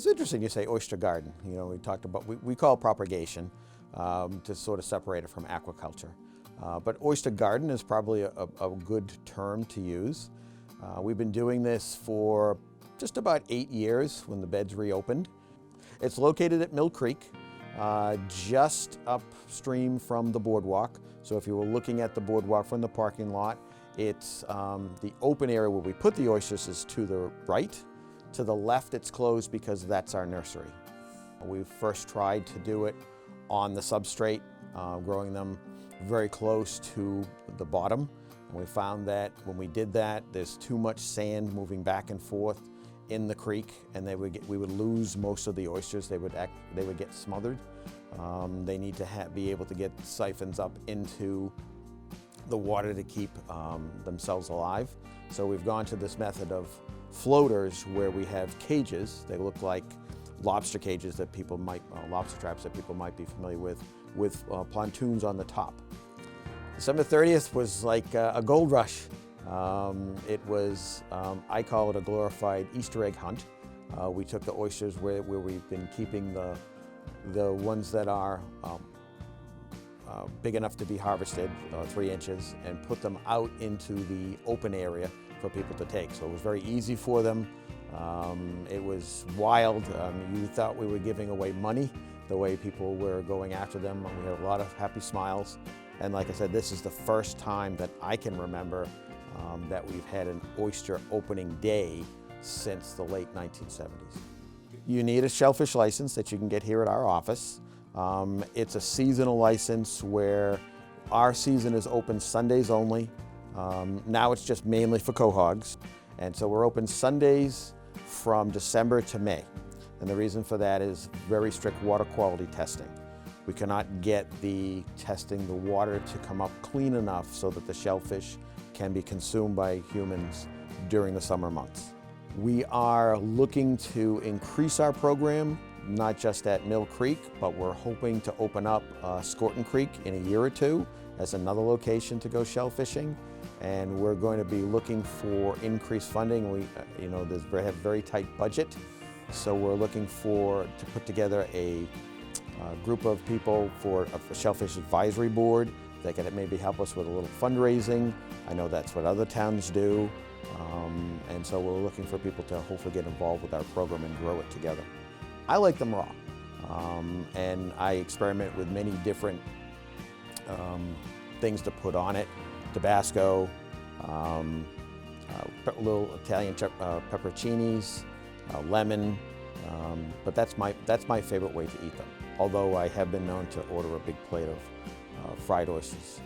It's interesting you say oyster garden. You know, we talked about, we call it propagation to sort of separate it from aquaculture. But oyster garden is probably a good term to use. We've been doing this for just about 8 years when the beds reopened. It's located at Mill Creek, just upstream from the boardwalk. So if you were looking at the boardwalk from the parking lot, it's the open area where we put the oysters is to the right. To the left, it's closed because that's our nursery. We first tried to do it on the substrate, growing them very close to the bottom. And we found that when we did that, there's too much sand moving back and forth in the creek, and we would lose most of the oysters. They would get smothered. They need to be able to get siphons up into the water to keep themselves alive. So we've gone to this method of floaters where we have cages. They look like lobster cages that people might, lobster traps that people might be familiar with pontoons on the top. December 30th was like a gold rush. It was, I call it a glorified Easter egg hunt. We took the oysters where we've been keeping the ones that are big enough to be harvested, 3 inches, and put them out into the open area for people to take. So it was very easy for them. It was wild. You thought we were giving away money the way people were going after them. We had a lot of happy smiles. And like I said, this is the first time that I can remember that we've had an oyster opening day since the late 1970s. You need a shellfish license that you can get here at our office. It's a seasonal license where our season is open Sundays only. Now it's just mainly for cohogs. And so we're open Sundays from December to May. And the reason for that is very strict water quality testing. We cannot get the water to come up clean enough so that the shellfish can be consumed by humans during the summer months. We are looking to increase our program, not just at Mill Creek, but we're hoping to open up Scorton Creek in a year or two as another location to go shellfishing. And we're going to be looking for increased funding. We have a very tight budget, so we're looking to put together a group of people for a Shellfish Advisory Board that can maybe help us with a little fundraising. I know that's what other towns do. And so we're looking for people to hopefully get involved with our program and grow it together. I like them raw, and I experiment with many different things to put on it. Tabasco, little Italian pepperoncinis, lemon, but that's my favorite way to eat them. Although I have been known to order a big plate of fried oysters.